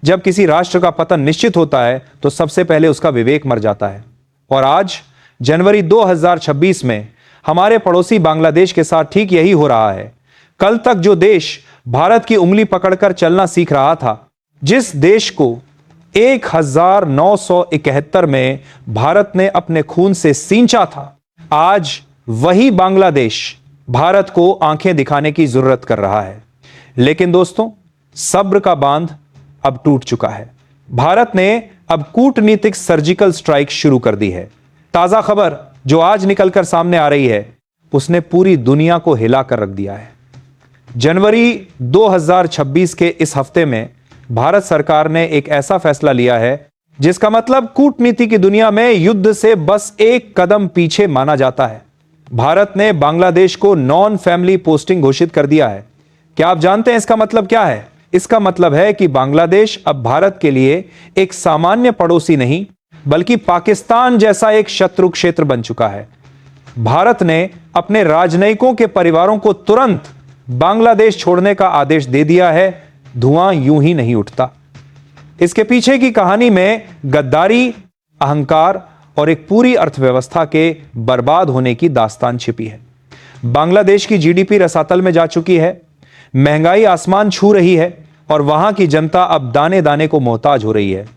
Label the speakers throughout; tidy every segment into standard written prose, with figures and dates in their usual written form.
Speaker 1: जब किसी राष्ट्र का पतन निश्चित होता है तो सबसे पहले उसका विवेक मर जाता है। और आज जनवरी 2026 में हमारे पड़ोसी बांग्लादेश के साथ ठीक यही हो रहा है। कल तक जो देश भारत की उंगली पकड़कर चलना सीख रहा था, जिस देश को 1971 में भारत ने अपने खून से सींचा था, आज वही बांग्लादेश भारत को आंखें दिखाने की जरूरत कर रहा है। लेकिन दोस्तों, सब्र का बांध अब टूट चुका है। भारत ने अब कूटनीतिक सर्जिकल स्ट्राइक शुरू कर दी है। ताजा खबर जो आज निकलकर सामने आ रही है, उसने पूरी दुनिया को हिलाकर रख दिया है। जनवरी 2026 के इस हफ्ते में भारत सरकार ने एक ऐसा फैसला लिया है जिसका मतलब कूटनीति की दुनिया में युद्ध से बस एक कदम पीछे माना जाता है। भारत ने बांग्लादेश को नॉन फैमिली पोस्टिंग घोषित कर दिया है। क्या आप जानते हैं इसका मतलब क्या है? इसका मतलब है कि बांग्लादेश अब भारत के लिए एक सामान्य पड़ोसी नहीं, बल्कि पाकिस्तान जैसा एक शत्रु क्षेत्र बन चुका है। भारत ने अपने राजनयिकों के परिवारों को तुरंत बांग्लादेश छोड़ने का आदेश दे दिया है। धुआं यूं ही नहीं उठता। इसके पीछे की कहानी में गद्दारी, अहंकार और एक पूरी अर्थव्यवस्था के बर्बाद होने की दास्तान छिपी है। बांग्लादेश की जीडीपी रसातल में जा चुकी है, महंगाई आसमान छू रही है और वहां की जनता अब दाने दाने को मोहताज हो रही है।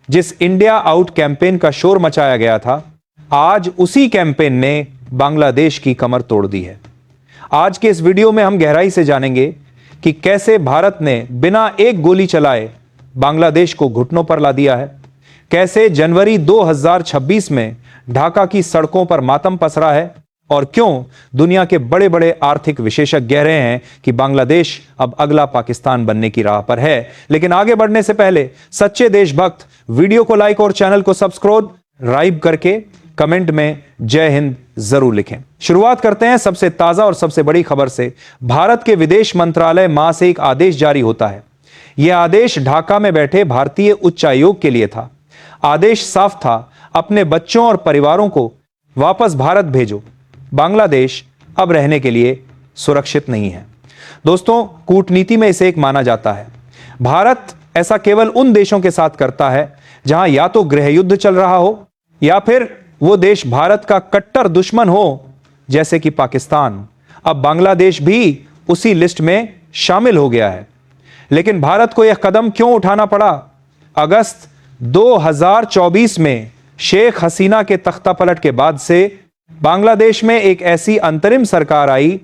Speaker 1: जिस इंडिया आउट कैंपेन का शोर मचाया गया था, आज उसी कैंपेन ने बांग्लादेश की कमर तोड़ दी है। आज के इस वीडियो में हम गहराई से जानेंगे कि कैसे भारत ने बिना एक गोली चलाए बांग्लादेश को घुटनों पर ला दिया है, कैसे जनवरी 2026 में ढाका की सड़कों पर मातम पसरा है और क्यों दुनिया के बड़े बड़े आर्थिक विशेषज्ञ कह रहे हैं कि बांग्लादेश अब अगला पाकिस्तान बनने की राह पर है। लेकिन आगे बढ़ने से पहले सच्चे देशभक्त वीडियो को लाइक और चैनल को सब्सक्राइब करके कमेंट में जय हिंद जरूर लिखें। शुरुआत करते हैं सबसे ताजा और सबसे बड़ी खबर से। भारत के विदेश मंत्रालय मां से एक आदेश जारी होता है। यह आदेश ढाका में बैठे भारतीय उच्चायोग के लिए था। आदेश साफ था, अपने बच्चों और परिवारों को वापस भारत भेजो। बांग्लादेश अब रहने के लिए सुरक्षित नहीं है। दोस्तों, कूटनीति में इसे एक माना जाता है। भारत ऐसा केवल उन देशों के साथ करता है जहां या तो गृह युद्ध चल रहा हो या फिर वो देश भारत का कट्टर दुश्मन हो, जैसे कि पाकिस्तान। अब बांग्लादेश भी उसी लिस्ट में शामिल हो गया है। लेकिन भारत को यह कदम क्यों उठाना पड़ा? अगस्त 2024 में शेख हसीना के तख्तापलट के बाद से बांग्लादेश में एक ऐसी अंतरिम सरकार आई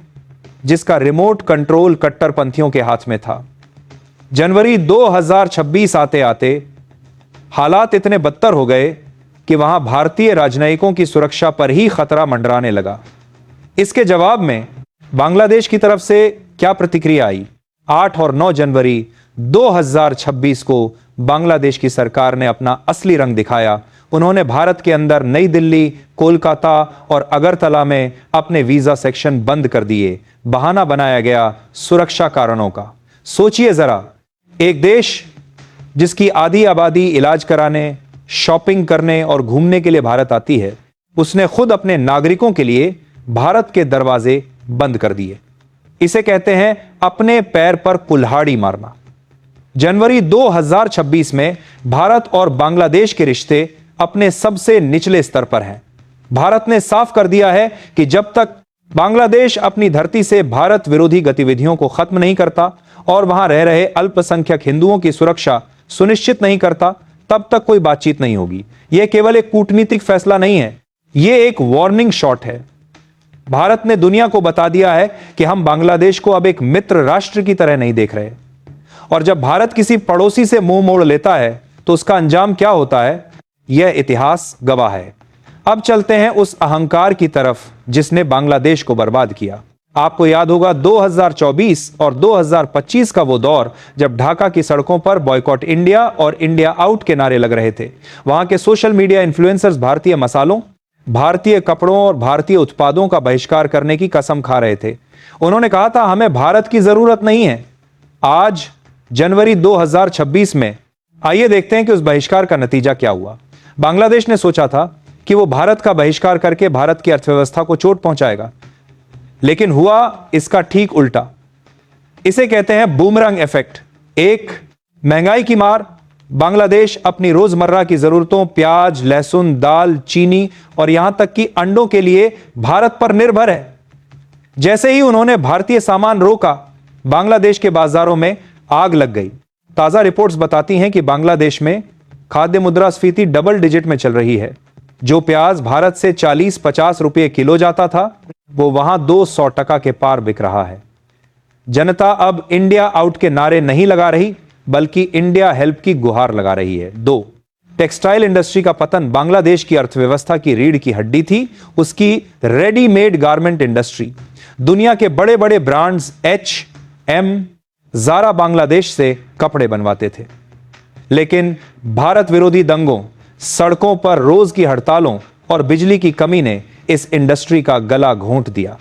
Speaker 1: जिसका रिमोट कंट्रोल कट्टरपंथियों के हाथ में था। जनवरी 2026 आते आते हालात इतने बदतर हो गए कि वहां भारतीय राजनयिकों की सुरक्षा पर ही खतरा मंडराने लगा। इसके जवाब में बांग्लादेश की तरफ से क्या प्रतिक्रिया आई? 8 और 9 जनवरी 2026 को बांग्लादेश की सरकार ने अपना असली रंग दिखाया। उन्होंने भारत के अंदर नई दिल्ली, कोलकाता और अगरतला में अपने वीजा सेक्शन बंद कर दिए। बहाना बनाया गया सुरक्षा कारणों का। सोचिए जरा, एक देश जिसकी आधी आबादी इलाज कराने, शॉपिंग करने और घूमने के लिए भारत आती है, उसने खुद अपने नागरिकों के लिए भारत के दरवाजे बंद कर दिए। इसे कहते हैं अपने पैर पर कुल्हाड़ी मारना। जनवरी 2026 में भारत और बांग्लादेश के रिश्ते अपने सबसे निचले स्तर पर हैं। भारत ने साफ कर दिया है कि जब तक बांग्लादेश अपनी धरती से भारत विरोधी गतिविधियों को खत्म नहीं करता और वहां रह रहे अल्पसंख्यक हिंदुओं की सुरक्षा सुनिश्चित नहीं करता, तब तक कोई बातचीत नहीं होगी। यह केवल एक कूटनीतिक फैसला नहीं है, यह एक वार्निंग शॉट है। भारत ने दुनिया को बता दिया है कि हम बांग्लादेश को अब एक मित्र राष्ट्र की तरह नहीं देख रहे। और जब भारत किसी पड़ोसी से मुंह मोड़ लेता है तो उसका अंजाम क्या होता है, यह इतिहास गवाह है। अब चलते हैं उस अहंकार की तरफ जिसने बांग्लादेश को बर्बाद किया। आपको याद होगा 2024 और 2025 का वो दौर जब ढाका की सड़कों पर बॉयकॉट इंडिया और इंडिया आउट के नारे लग रहे थे। वहां के सोशल मीडिया इन्फ्लुएंसर्स भारतीय मसालों, भारतीय कपड़ों और भारतीय उत्पादों का बहिष्कार करने की कसम खा रहे थे। उन्होंने कहा था, हमें भारत की जरूरत नहीं है। आज जनवरी 2026 में आइए देखते हैं कि उस बहिष्कार का नतीजा क्या हुआ। बांग्लादेश ने सोचा था कि वो भारत का बहिष्कार करके भारत की अर्थव्यवस्था को चोट पहुंचाएगा, लेकिन हुआ इसका ठीक उल्टा। इसे कहते हैं बूमरंग इफेक्ट। एक महंगाई की मार, बांग्लादेश अपनी रोजमर्रा की जरूरतों प्याज, लहसुन, दाल, चीनी और यहां तक कि अंडों के लिए भारत पर निर्भर है। जैसे ही उन्होंने भारतीय सामान रोका, बांग्लादेश के बाजारों में आग लग गई। ताजा रिपोर्ट्स बताती हैं कि बांग्लादेश में खाद्य मुद्रास्फीति डबल डिजिट में चल रही है। जो प्याज भारत से 40-50 रुपए किलो जाता था, वो वहां 200% के पार बिक रहा है। जनता अब इंडिया आउट के नारे नहीं लगा रही, बल्कि इंडिया हेल्प की गुहार लगा रही है। 2, टेक्सटाइल इंडस्ट्री का पतन बांग्लादेश की अर्थव्यवस्था की रीढ़ की हड्डी थी। उसकी रेडीमेड गारमेंट इंडस्ट्री, दुनिया के बड़े बड़े ब्रांड्स H&M, ज़ारा बांग्लादेश से कपड़े बनवाते थे। लेकिन भारत विरोधी दंगों, सड़कों पर रोज की हड़तालों और बिजली की कमी ने इस इंडस्ट्री का गला घोंट दिया।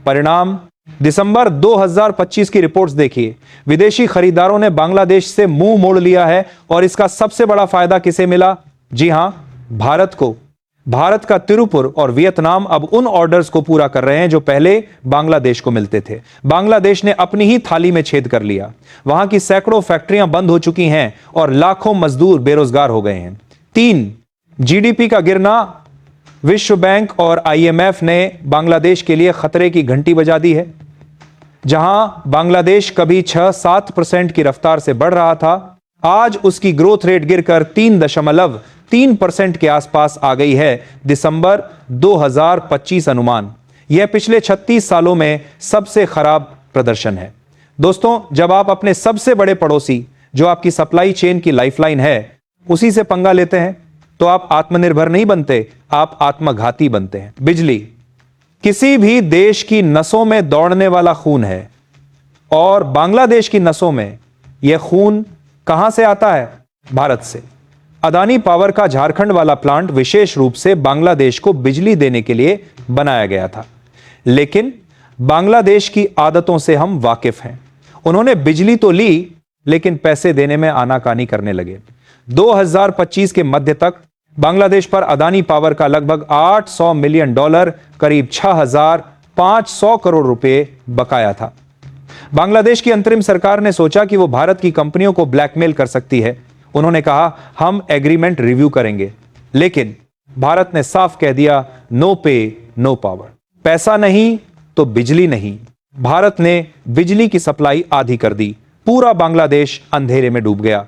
Speaker 1: परिणाम, दिसंबर 2025 की रिपोर्ट्स देखिए। विदेशी खरीदारों ने बांग्लादेश से मुंह मोड़ लिया है और इसका सबसे बड़ा फायदा किसे मिला? जी हां, भारत को। भारत का तिरुपुर और वियतनाम अब उन ऑर्डर्स को पूरा कर रहे हैं जो पहले बांग्लादेश को मिलते थे। बांग्लादेश ने अपनी ही थाली में छेद कर लिया। वहां की सैकड़ों फैक्ट्रियां बंद हो चुकी हैं और लाखों मजदूर बेरोजगार हो गए हैं। 3, जीडीपी का गिरना। विश्व बैंक और IMF ने बांग्लादेश के लिए खतरे की घंटी बजा दी है। जहां बांग्लादेश कभी 6-7% की रफ्तार से बढ़ रहा था, आज उसकी ग्रोथ रेट गिरकर 3.3% के आसपास आ गई है। दिसंबर 2025 अनुमान। यह पिछले 36 सालों में सबसे खराब प्रदर्शन है। दोस्तों, जब आप अपने सबसे बड़े पड़ोसी, जो आपकी सप्लाई चेन की लाइफलाइन है, उसी से पंगा लेते हैं, तो आप आत्मनिर्भर नहीं बनते, आप आत्मघाती बनते हैं। बिजली किसी भी देश की नसों में दौड़ने वाला खून है और बांग्लादेश की नसों में यह खून कहां से आता है? भारत से। अदानी पावर का झारखंड वाला प्लांट विशेष रूप से बांग्लादेश को बिजली देने के लिए बनाया गया था। लेकिन बांग्लादेश की आदतों से हम वाकिफ हैं। उन्होंने बिजली तो ली, लेकिन पैसे देने में आनाकानी करने लगे। 2025 के मध्य तक बांग्लादेश पर अदानी पावर का लगभग $800 मिलियन, करीब 6,500 करोड़ रुपए बकाया था। बांग्लादेश की अंतरिम सरकार ने सोचा कि वो भारत की कंपनियों को ब्लैकमेल कर सकती है। उन्होंने कहा, हम एग्रीमेंट रिव्यू करेंगे। लेकिन भारत ने साफ कह दिया, नो पे नो पावर। पैसा नहीं तो बिजली नहीं। भारत ने बिजली की सप्लाई आधी कर दी। पूरा बांग्लादेश अंधेरे में डूब गया।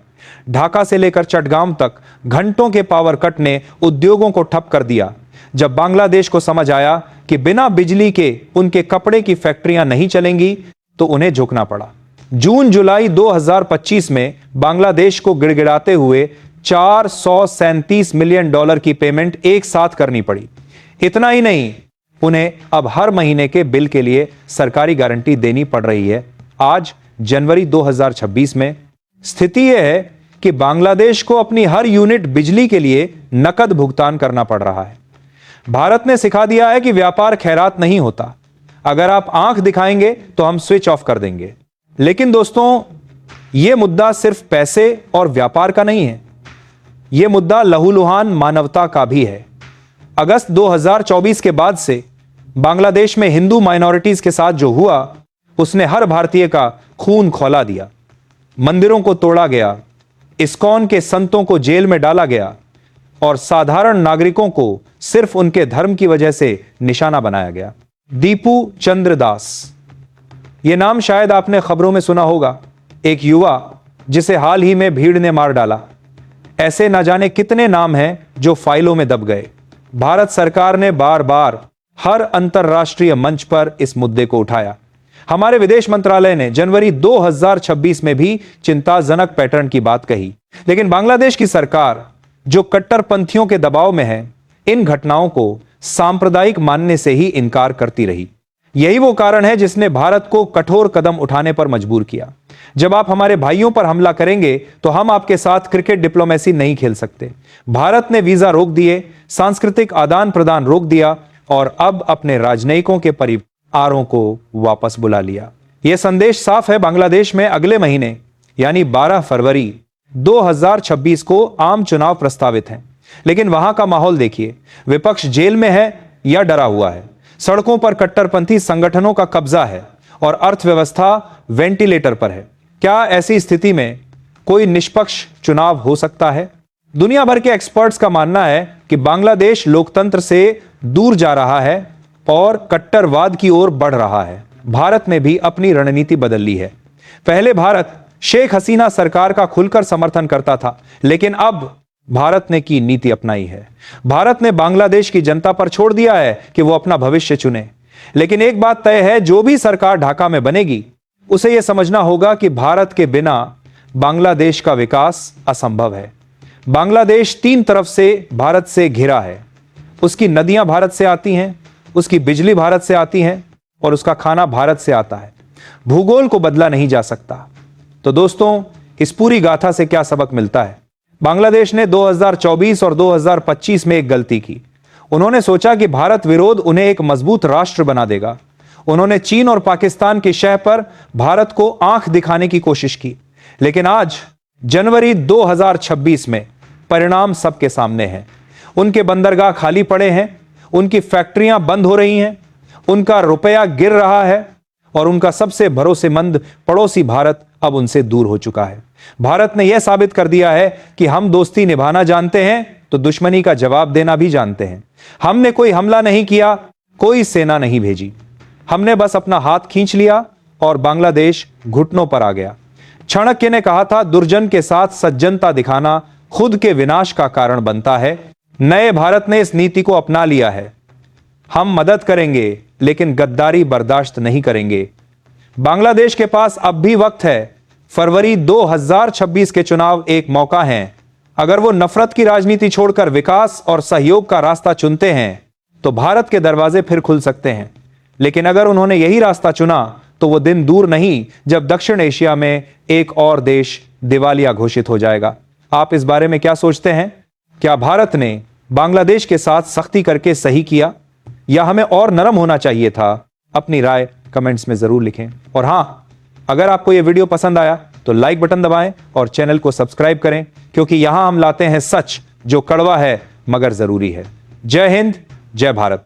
Speaker 1: ढाका से लेकर चटगांव तक घंटों के पावर कट ने उद्योगों को ठप कर दिया। जब बांग्लादेश को समझ आया कि बिना बिजली के उनके कपड़े की फैक्ट्रियां नहीं चलेंगी, तो उन्हें झुकना पड़ा। जून-जुलाई 2025 में बांग्लादेश को गिड़गिड़ाते हुए $437 मिलियन की पेमेंट एक साथ करनी पड़ी। इतना ही नहीं, उन्हें अब हर महीने के बिल के लिए सरकारी गारंटी देनी पड़ रही है। आज जनवरी 2026 में स्थिति यह है कि बांग्लादेश को अपनी हर यूनिट बिजली के लिए नकद भुगतान करना पड़ रहा है। भारत ने सिखा दिया है कि व्यापार खैरात नहीं होता। अगर आप आंख दिखाएंगे तो हम स्विच ऑफ कर देंगे। लेकिन दोस्तों, यह मुद्दा सिर्फ पैसे और व्यापार का नहीं है, यह मुद्दा लहूलुहान मानवता का भी है। अगस्त 2024 के बाद से बांग्लादेश में हिंदू माइनॉरिटीज के साथ जो हुआ, उसने हर भारतीय का खून खौला दिया। मंदिरों को तोड़ा गया, इस्कॉन के संतों को जेल में डाला गया और साधारण नागरिकों को सिर्फ उनके धर्म की वजह से निशाना बनाया गया। दीपू चंद्र दास, यह नाम शायद आपने खबरों में सुना होगा। एक युवा जिसे हाल ही में भीड़ ने मार डाला। ऐसे न जाने कितने नाम हैं जो फाइलों में दब गए। भारत सरकार ने बार बार हर अंतरराष्ट्रीय मंच पर इस मुद्दे को उठाया। हमारे विदेश मंत्रालय ने जनवरी 2026 में भी चिंताजनक पैटर्न की बात कही। लेकिन बांग्लादेश की सरकार, जो कट्टरपंथियों के दबाव में है, इन घटनाओं को सांप्रदायिक मानने से ही इनकार करती रही। यही वो कारण है जिसने भारत को कठोर कदम उठाने पर मजबूर किया। जब आप हमारे भाइयों पर हमला करेंगे तो हम आपके साथ क्रिकेट डिप्लोमेसी नहीं खेल सकते। भारत ने वीजा रोक दिए, सांस्कृतिक आदान प्रदान रोक दिया और अब अपने राजनयिकों के परिवारों को वापस बुला लिया। यह संदेश साफ है। बांग्लादेश में अगले महीने यानी 12 फरवरी 2026 को आम चुनाव प्रस्तावित हैं। लेकिन वहां का माहौल देखिए। विपक्ष जेल में है या डरा हुआ है। सड़कों पर कट्टरपंथी संगठनों का कब्जा है और अर्थव्यवस्था वेंटिलेटर पर है। क्या ऐसी स्थिति में कोई निष्पक्ष चुनाव हो सकता है? दुनिया भर के एक्सपर्ट्स का मानना है कि बांग्लादेश लोकतंत्र से दूर जा रहा है और कट्टरवाद की ओर बढ़ रहा है। भारत ने भी अपनी रणनीति बदल ली है। पहले भारत शेख हसीना सरकार का खुलकर समर्थन करता था, लेकिन अब भारत ने की नीति अपनाई है। भारत ने बांग्लादेश की जनता पर छोड़ दिया है कि वो अपना भविष्य चुने। लेकिन एक बात तय है, जो भी सरकार ढाका में बनेगी उसे यह समझना होगा कि भारत के बिना बांग्लादेश का विकास असंभव है। बांग्लादेश 3 तरफ से भारत से घिरा है। उसकी नदियां भारत से आती हैं, उसकी बिजली भारत से आती है और उसका खाना भारत से आता है। भूगोल को बदला नहीं जा सकता। तो दोस्तों, इस पूरी गाथा से क्या सबक मिलता है? बांग्लादेश ने 2024 और 2025 में एक गलती की। उन्होंने सोचा कि भारत विरोध उन्हें एक मजबूत राष्ट्र बना देगा। उन्होंने चीन और पाकिस्तान की शह पर भारत को आंख दिखाने की कोशिश की। लेकिन आज जनवरी 2026 में परिणाम सबके सामने है। उनके बंदरगाह खाली पड़े हैं, उनकी फैक्ट्रियां बंद हो रही हैं, उनका रुपया गिर रहा है और उनका सबसे भरोसेमंद पड़ोसी भारत अब उनसे दूर हो चुका है। भारत ने यह साबित कर दिया है कि हम दोस्ती निभाना जानते हैं तो दुश्मनी का जवाब देना भी जानते हैं। हमने कोई हमला नहीं किया, कोई सेना नहीं भेजी। हमने बस अपना हाथ खींच लिया और बांग्लादेश घुटनों पर आ गया। चाणक्य ने कहा था, दुर्जन के साथ सज्जनता दिखाना खुद के विनाश का कारण बनता है। नए भारत ने इस नीति को अपना लिया है। हम मदद करेंगे लेकिन गद्दारी बर्दाश्त नहीं करेंगे। बांग्लादेश के पास अब भी वक्त है। फरवरी 2026 के चुनाव एक मौका है। अगर वो नफरत की राजनीति छोड़कर विकास और सहयोग का रास्ता चुनते हैं तो भारत के दरवाजे फिर खुल सकते हैं। लेकिन अगर उन्होंने यही रास्ता चुना तो वो दिन दूर नहीं जब दक्षिण एशिया में एक और देश दिवालिया घोषित हो जाएगा। आप इस बारे में क्या सोचते हैं? क्या भारत ने बांग्लादेश के साथ सख्ती करके सही किया या हमें और नरम होना चाहिए था? अपनी राय कमेंट्स में जरूर लिखें। और हां, अगर आपको यह वीडियो पसंद आया तो लाइक बटन दबाएं और चैनल को सब्सक्राइब करें, क्योंकि यहां हम लाते हैं सच जो कड़वा है मगर जरूरी है। जय हिंद, जय भारत।